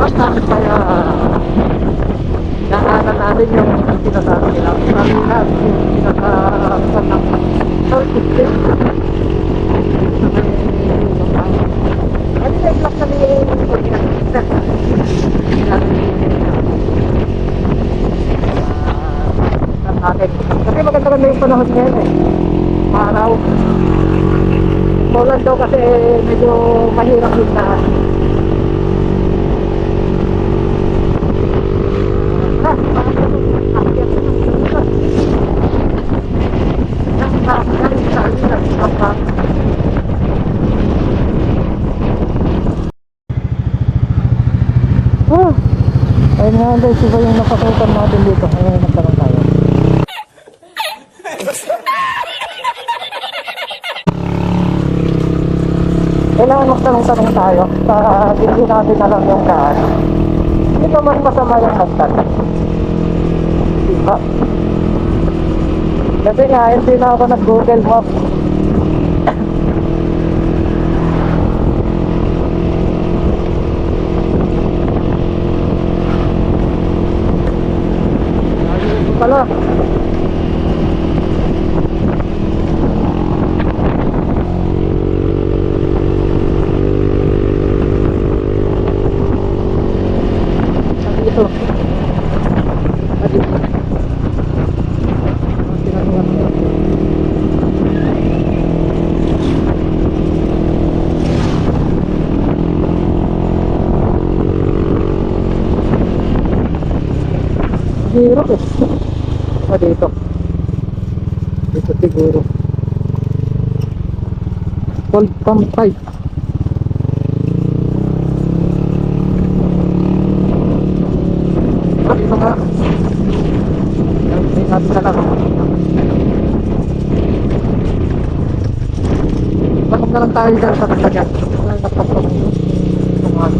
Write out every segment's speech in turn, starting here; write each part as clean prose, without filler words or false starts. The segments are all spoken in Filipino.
Basta kaya daanan natin yung sinasabi nila. Sabi nila yung sinasabi ng soul system. Ano yung block kami natin. Kasi maganda yung panahon ngayon eh. Araw. Poland daw kasi medyo mahirap yung daan. Ayun nga guys, iba yung napasukan natin dito. Ayun, nagtanong tayo. Kailangan magtanong-tanong tayo para hindi natin alam yung daan. Hindi naman masama yung magtanong. Diba? Kasi nga, hindi na ako nag-Google Map. Pala. Dito. Dito. Hirap eh. Dito. Dito siguro. Cold pump pipe. Dito nga. Ingat na lang. Bakit na lang tayo dyan sa kasagyan? Wala na pa pang tumahan.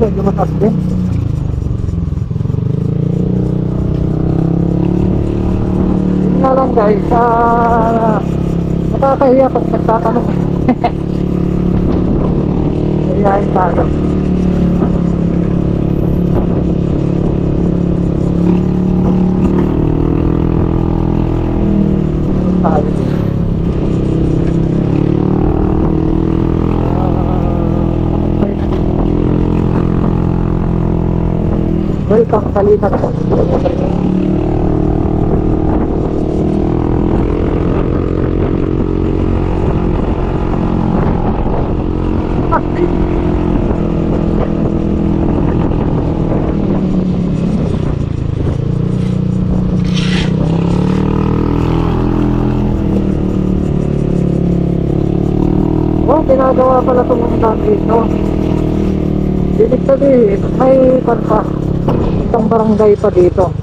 Medyo mataas din. Na lang guys, nakakahiya pag nagtatanong. Kahiyain tayo. Welcome sa Litat. Oh, ginagawa pala itong dito. Ibig sabihin, may pa isang barangay pa dito.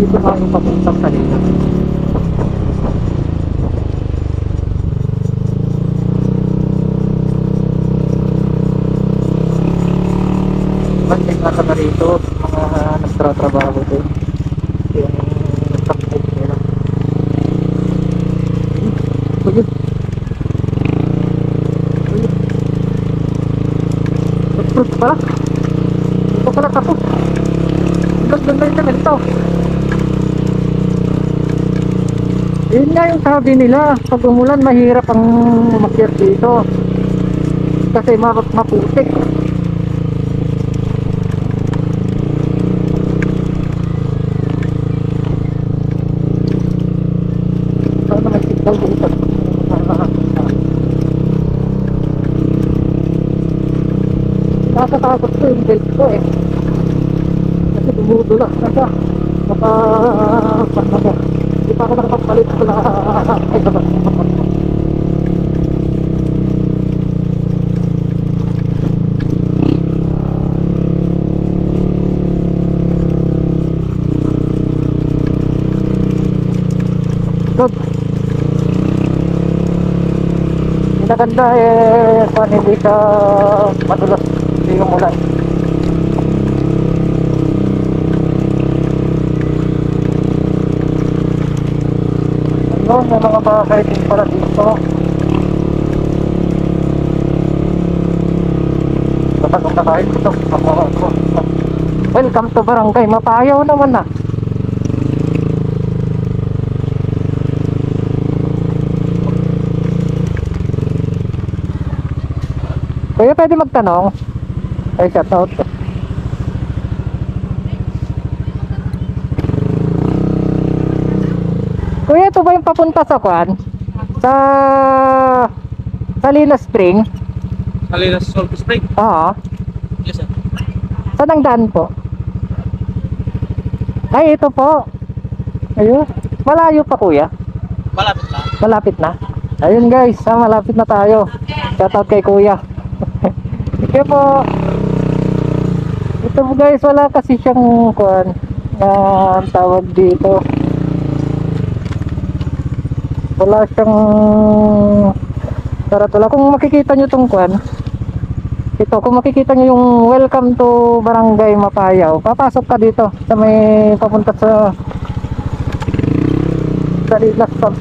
Dito tayo papuntang kanina. Bantay nga sa rito, mga nagtratrabaho din. Yung kapit nila. Pagod. Fruit pala. Ito pala tapos. Doon na yung ganito. Yun nga yung sabi nila, pag umulan mahirap ang umakyat dito kasi maputik. Sana mag-signal dito. Nakatakot ko yung belt ko eh kasi dumudulak na siya baka pa ako nakapagpalit ko na good. Pinaganda eh kung hindi siya madulas, hindi yung ulan. Ayun, may mga bahay din pala dito. Tatagong na tayo dito. Welcome to Barangay Mapayaw naman na. Kuya, pwede magtanong? Ay, shout out. Kuya, ito ba yung papunta sa Kwan? Sa Salinas Spring? Salinas Salt Spring? Oo. Yes, sir. Saan ang daan po? Ay, ito po. Ayun. Malayo pa, kuya. Malapit lang. Malapit na. Ayun guys, malapit na tayo. Shout out kay kuya. Sige po. Ito po guys, wala kasi siyang kuan na tawag dito. Wala siyang taratula. Kung makikita nyo tong kuan, ito, kung makikita nyo yung welcome to Barangay Mapayaw, papasok ka dito sa may papunta sa Salinas Pub.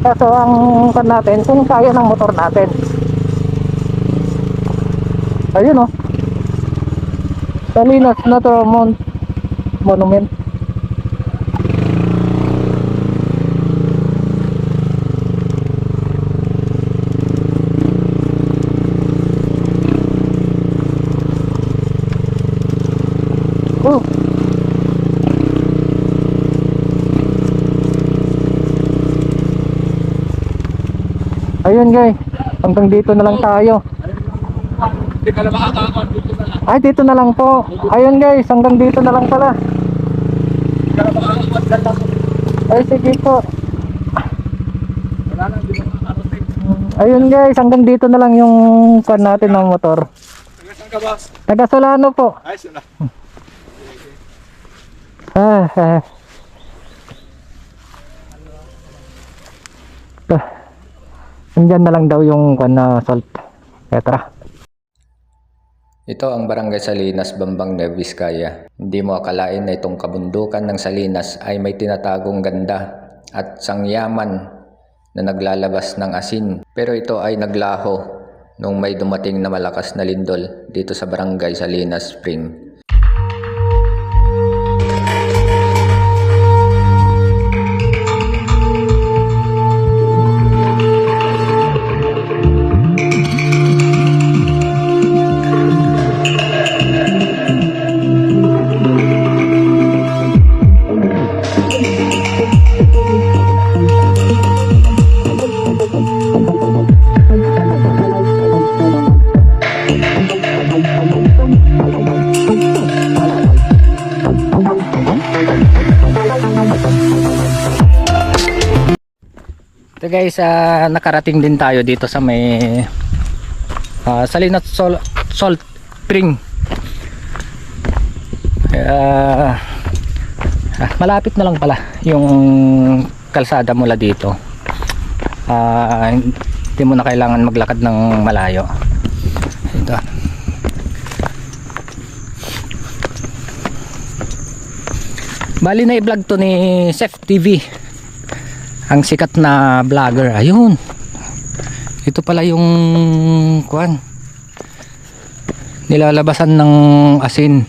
Kaso ang kan natin, kung kaya ng motor natin. Ayun o, Salinas Natural Monument. Oh. Ayun guys, hanggang dito na lang tayo. Hindi ka na makakakon dito na lang. Ay, dito na lang po. Ayun guys, hanggang dito na lang pala. Hindi ka na makakakon dyan lang. Ay, sige po. Wala lang, hindi mo makakarating. Ayun guys, hanggang dito na lang yung kuan natin ng motor. Saan ka, boss? Taga Solano po. Ay, sila. Ah. Nandyan na lang daw yung kuan na salt. Etra. Ito ang Barangay Salinas, Bambang, Nueva Vizcaya. Hindi mo akalain na itong kabundukan ng Salinas ay may tinatagong ganda at sangyaman na naglalabas ng asin. Pero ito ay naglaho nung may dumating na malakas na lindol dito sa Barangay Salinas Spring. So guys, nakarating din tayo dito sa may Salinas Salt Spring. Malapit na lang pala yung kalsada mula dito. Hindi mo na kailangan maglakad ng malayo. Ito. Bali na i-vlog to ni Chef TV, ang sikat na vlogger. Ayun, ito pala yung kuan, nilalabasan ng asin.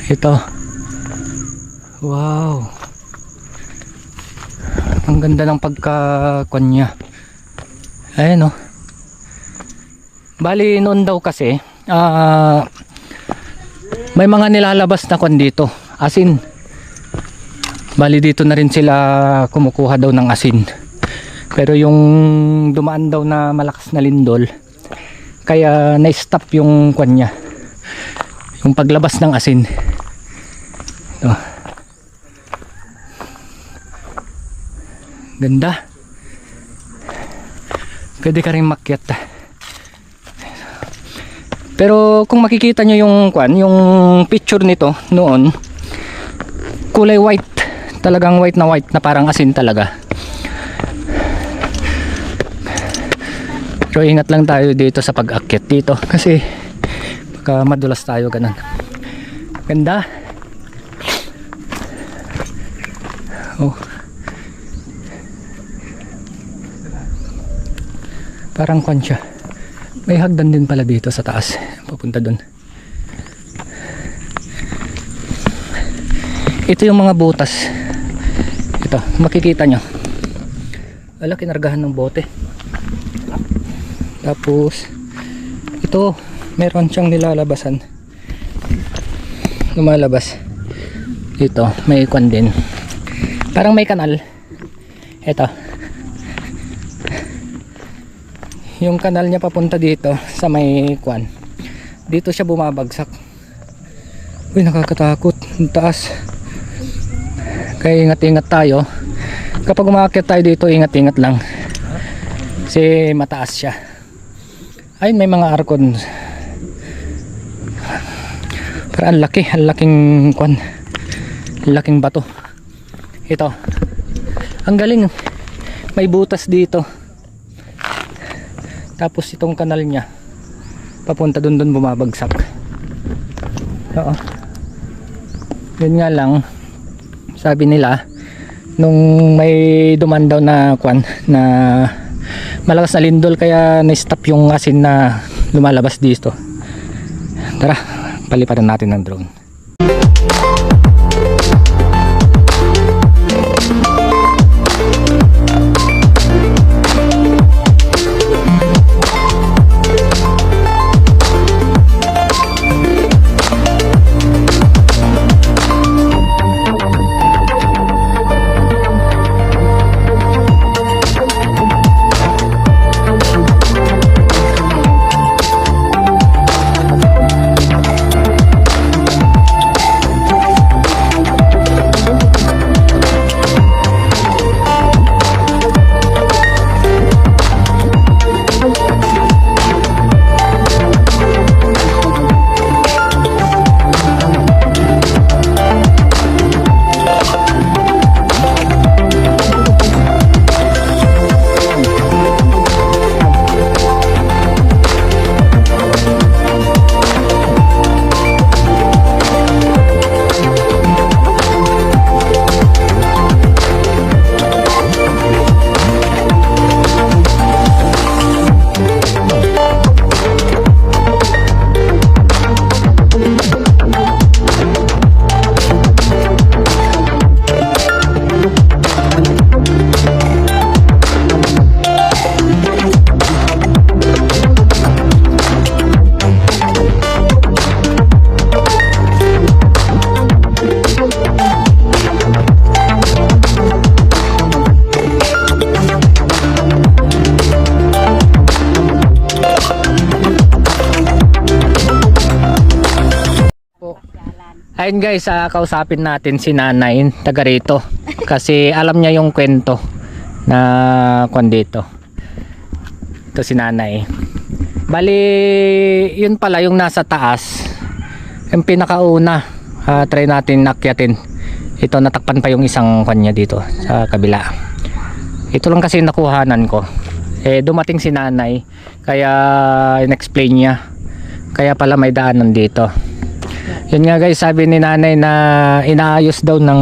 Ito, wow, ang ganda ng pagkakuan niya. Ayun oh. Bali noon daw kasi may mga nilalabas na kuan dito, asin. Bali dito na rin sila kumukuha daw ng asin. Pero yung dumaan daw na malakas na lindol, kaya na-stop yung kwan niya, yung paglabas ng asin. Oh. Ganda. Pwede ka rin makyat. Pero kung makikita nyo yung picture nito noon, kulay white. Talagang white na parang asin talaga. Pero ingat lang tayo dito sa pag-akyat dito kasi baka madulas tayo ganun. Ganda. Oh. Parang kwan siya. May hagdan din pala dito sa taas. Papunta dun. Ito yung mga butas. Ito, makikita nyo. Wala, kinargahan ng bote. Tapos, ito, meron siyang nilalabasan. Lumalabas. Ito, may kwan din. Parang may kanal. Ito. Yung kanal niya papunta dito sa may kwan. Dito siya bumabagsak. Uy, nakakatakot. Ang taas. Kaya ingat-ingat tayo. Kapag umakyat tayo dito, ingat-ingat lang. Kasi mataas siya. Ayun, may mga arkon. Pero ang laki. Ang laking kwan. Ang laking bato. Ito. Ang galing. May butas dito. Tapos itong kanal niya papunta dun bumabagsak. Oo. Yun nga lang, sabi nila nung may duman daw na kwan na malakas na lindol kaya na-stop yung asin na lumalabas dito. Tara, paliparan natin ng drone. Ayun guys, kausapin natin si nanay taga rito kasi alam niya yung kwento na kwan dito. Ito si nanay. Bali yun pala yung nasa taas, yung pinakauna. Try natin akyatin. Ito, natakpan pa yung isang kwan niya dito sa kabila. Ito lang kasi nakuhanan ko. Dumating si nanay kaya in-explain niya, kaya pala may daanan dito. Yun nga guys, sabi ni nanay na inaayos daw ng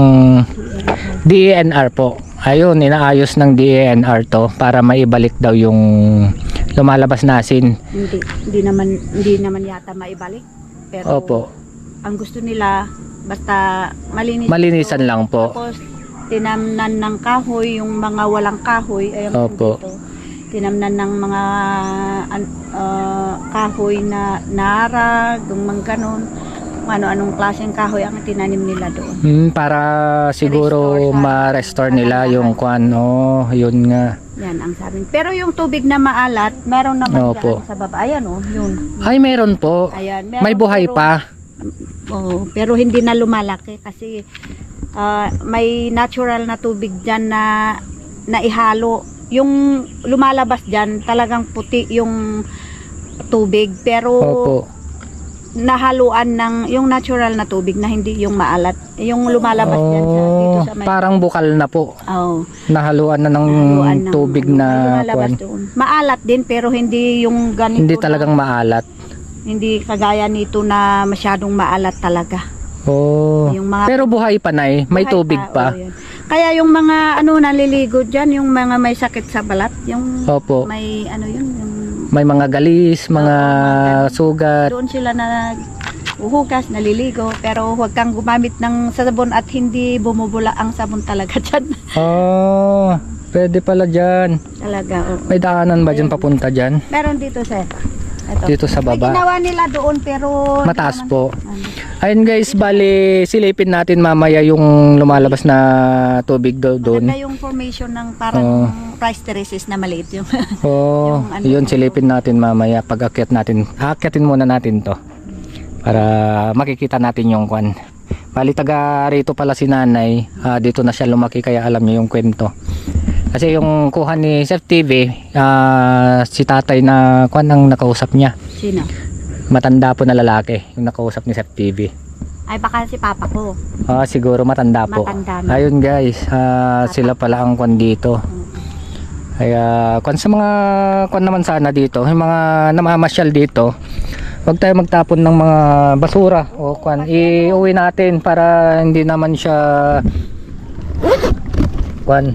DENR po. Ayun, inaayos ng DENR to para maibalik daw yung lumalabas na asin. Hindi naman yata maibalik. Pero Opo. ang gusto nila basta Malinisan lang po. Tapos tinamnan ng kahoy yung mga walang kahoy. Ayan po Opo. dito. Tinamnan ng mga kahoy na narag, yung mga ganon. Ano-anong klaseng kahoy ang tinanim nila doon. Para siguro ma-restore nila yung kwan. Oh, yun nga. Yan ang sabi. Pero yung tubig na maalat, meron naman Opo. dyan sa baba. Ayan oh, yun. Ay, meron po. Ayan, meron, May buhay pero pa. Oo, pero hindi na lumalaki kasi may natural na tubig dyan na naihalo. Yung lumalabas dyan, talagang puti yung tubig. Pero Opo. nahaluan ng yung natural na tubig na hindi yung maalat. Yung lumalabas dyan dito sa may... Parang bukal na po. Oo. Nahaluan na ng Nahaluan ng tubig ano, na lumalabas kwan. doon. Maalat din pero hindi yung ganito. Hindi talagang maalat. Hindi kagaya nito na masyadong maalat talaga. Oh. Yung mga Pero buhay pa nay, may buhay tubig pa. oo, yun. Kaya yung mga naliligo diyan, yung mga may sakit sa balat, yung Opo. may yung May mga galis, mga Oo, sugat. doon sila na uhugas, naliligo, pero huwag kang gumamit ng sabon at hindi bumubula ang sabon talaga diyan. Oh, pwede pala dyan. Talaga, oo. May daanan ba dyan papunta dyan? Meron dito, sir. Ito. Dito sa May baba. ginawa nila doon pero Mataas hindi po. naman- Ayun guys, bali silipin natin mamaya yung lumalabas na tubig daw doon. Maganda yung formation ng parang Oo. rice terraces na maliit yung. Oh, Yung ano yun dito. silipin natin mamaya pag akyat natin. Aakyatin muna natin to para makikita natin yung kwan. Bali taga rito pala si nanay. Dito na siya lumaki kaya alam niya yung kwento. Kasi yung kuha ni Chef TV, si tatay na kwan ang nakausap niya. Sino? Matanda po na lalaki yung nakausap ni Chef TV. Ay baka si papa ko. Siguro matanda po. Matanda na. Ayun guys, sila pala ang kwan dito. Kaya kwan sa mga kwan naman sana dito, yung mga namamasyal dito, huwag tayo magtapon ng mga basura o kwan, iuwi natin para hindi naman siya kwan.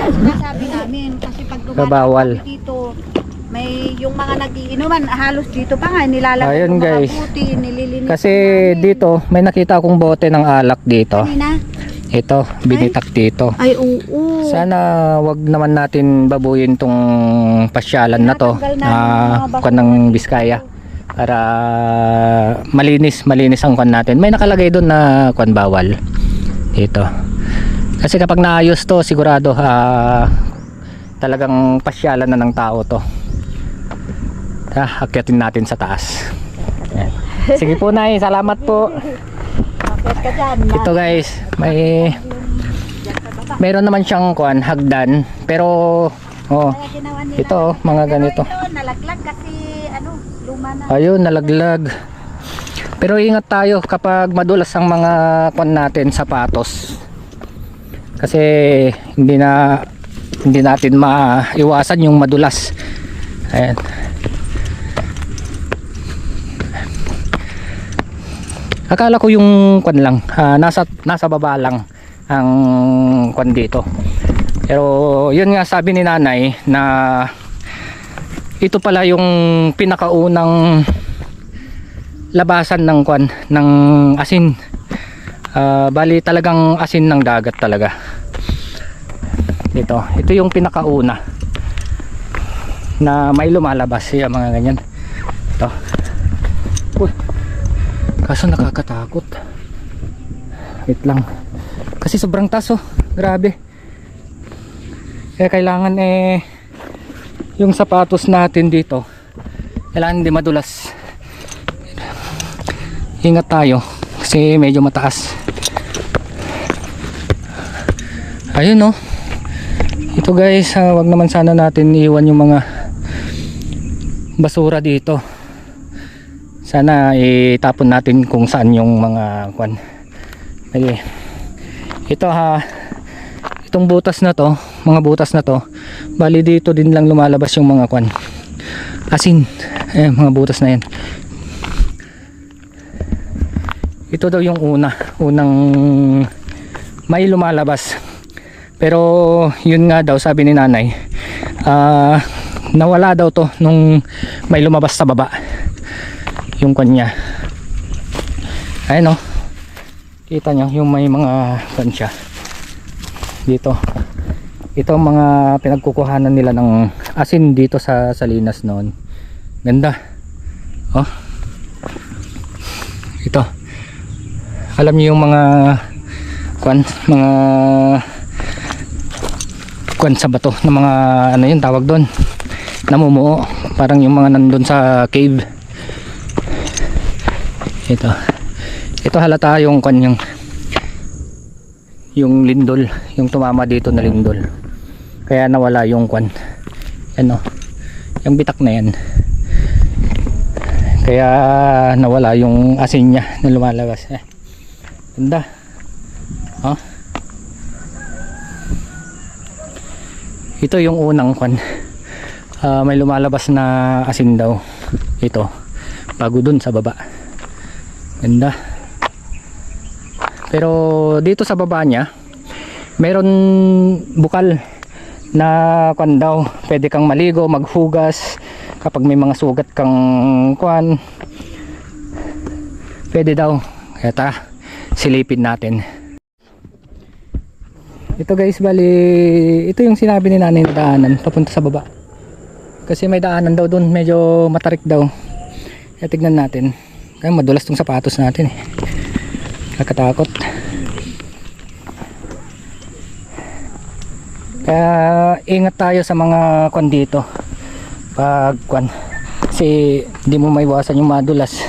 Sinasabi namin kasi pag Bawal. dumadaan kami dito, may yung mga nagiinuman halos dito pa nga nilalagay Ayun, yung mga guys. buti, nililinis. Kasi dito may nakita akong bote ng alak dito. Kanina? Ito, binitak dito. Ay oo. Sana wag naman natin babuyin tong pasyalan na to Tinatanggal namin yung mga basura kwan ng Biskaya para malinis ang kwan natin. May nakalagay doon na kwan bawal dito. Kasi kapag naayos to sigurado talagang pasyalan na ng tao to. Akyatin natin sa taas. Ayan. Sige po nay, salamat po. Bakit ka dyan? Ito guys, mayroon naman siyang kwan, hagdan, pero Kaya ginawa nila. ito mga ganito. Pero ito nalaglag kasi luma na. Ayun, nalaglag. Pero ingat tayo kapag madulas ang mga kwan natin, sapatos. Kasi hindi natin maiwasan yung madulas. Ayan. Akala ko yung kwan lang, nasa baba lang ang kwan dito. Pero yun nga sabi ni nanay na ito pala yung pinakaunang labasan ng kwan ng asin. Bali talagang asin ng dagat talaga. Ito yung pinakauna na may lumalabas yung mga ganyan. Ito. Uy. Kaso nakakatakot. Wait lang. Kasi sobrang taas oh. Grabe. Kaya kailangan yung sapatos natin dito kailangan hindi madulas. Ingat tayo kasi medyo mataas. Ayun oh. Ito guys, wag naman sana natin iiwan yung mga basura dito. Sana itapon natin kung saan yung mga kwan. Okay. Ito itong butas na to, mga butas na to, bali dito din lang lumalabas yung mga kwan. Asin. Mga butas na yan. Ito daw yung unang may lumalabas. Pero yun nga daw sabi ni nanay, nawala daw to nung may lumabas sa baba. Yung kanya. Ayun oh. Kita nyo yung may mga kansya dito. Ito ang mga pinagkukuhanan nila ng asin dito sa Salinas noon. Ganda. Oh. Ito. Alam niyo yung mga kwan sa bato na mga ano yun tawag doon. Namumuo. Parang yung mga nandun sa cave. Ito Ito halata yung yung lindol, yung tumama dito na lindol. Kaya nawala yung kwan. Ano? Yung bitak na yan. Kaya nawala yung asin niya na lumalabas. Ganda. Oh. Ito yung unang kwan. May lumalabas na asin daw. Ito. Bago dun sa baba. Ganda. Pero dito sa baba niya, meron bukal na kwan daw. Pwede kang maligo, maghugas. Kapag may mga sugat kang kwan, pwede daw. Kaya ta, silipin natin. Ito guys, bali, ito yung sinabi ni nanay na daanan papunta sa baba. Kasi may daanan daw doon, medyo matarik daw. Kaya tignan natin. Kaya madulas tong sapatos natin eh. Nakatakot. Kaya ingat tayo sa mga kwan dito. Pag kwan. Kasi hindi mo maiwasan yung madulas.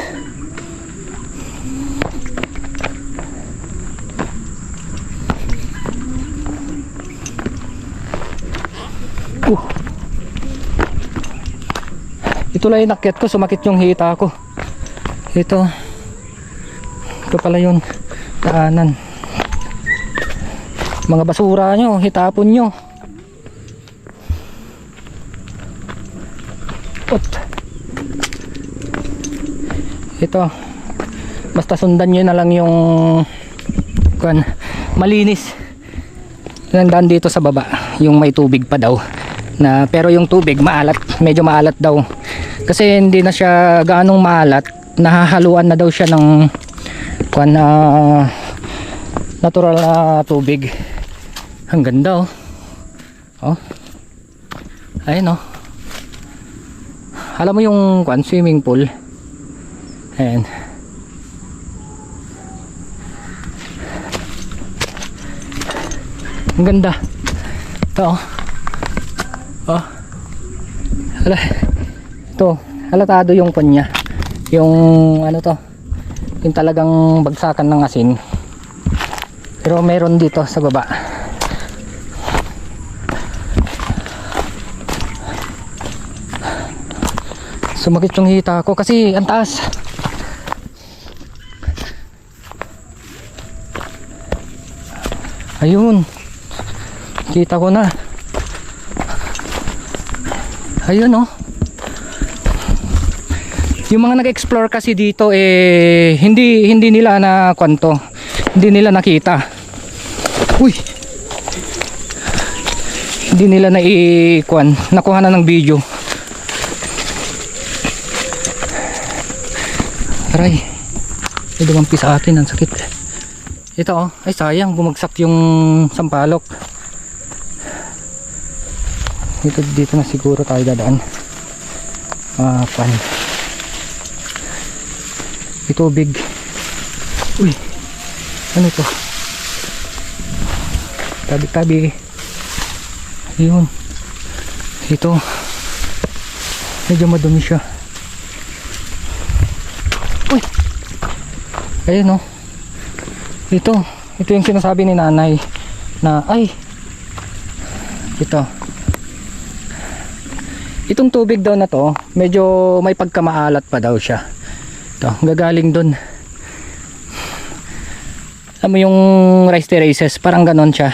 Ito lang yung nakyat ko, sumakit yung hita ko. Ito pala yung daanan. Mga basura nyo, hitapon nyo. Ito, basta sundan nyo na lang yung kwan, malinis. Yung daan dito sa baba, yung may tubig pa daw na, pero yung tubig maalat, medyo maalat daw. Kasi hindi na siya gaanong maalat, nahahaluan na daw siya ng kwan, natural na tubig. Ang ganda oh. Oh. Ayun oh. Alam mo yung kwan, swimming pool. Ayan. Ang ganda. Ito oh. Oh. Hala. Ito, halatado yung kwan niya. Yung ano to, yung talagang bagsakan ng asin. Pero meron dito sa baba. Sumakit yung hita ko kasi ang taas. Ayun, kita ko na. Ayun oh. Yung mga nag-explore kasi dito eh hindi nila na kwanto. Hindi nila nakita. Uy. Hindi nila na i-kwan, nakuha na ng video. Aray. May dumampi sa akin, ang sakit. Ito oh, ay sayang bumagsak yung sampalok. Dito na siguro tayo dadaan. Kwan. Ito big. Uy. Ano to? Tabi-tabi. Ayun. Ito. Medyo madumi siya. Uy. Ayun oh. Ito yung sinasabi ni nanay na ay ito. Itong tubig daw na to, medyo may pagkamaalat pa daw siya. Ito, gagaling dun. Alam mo yung rice terraces, parang ganon siya.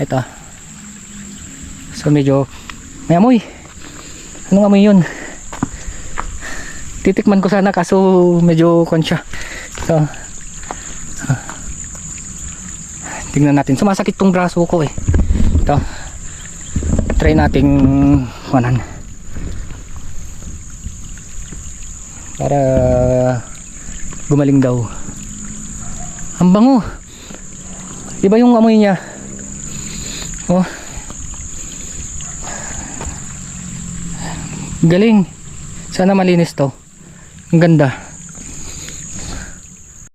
Ito. So medyo may amoy. Anong amoy yun? Titikman ko sana kaso medyo konsya. So tingnan natin. Sumasakit tong braso ko eh. Ito. Try nating kunan. Para gumaling daw. Ang bango. Diba yung amoy niya? Oh. Galing. Sana malinis to. Ang ganda.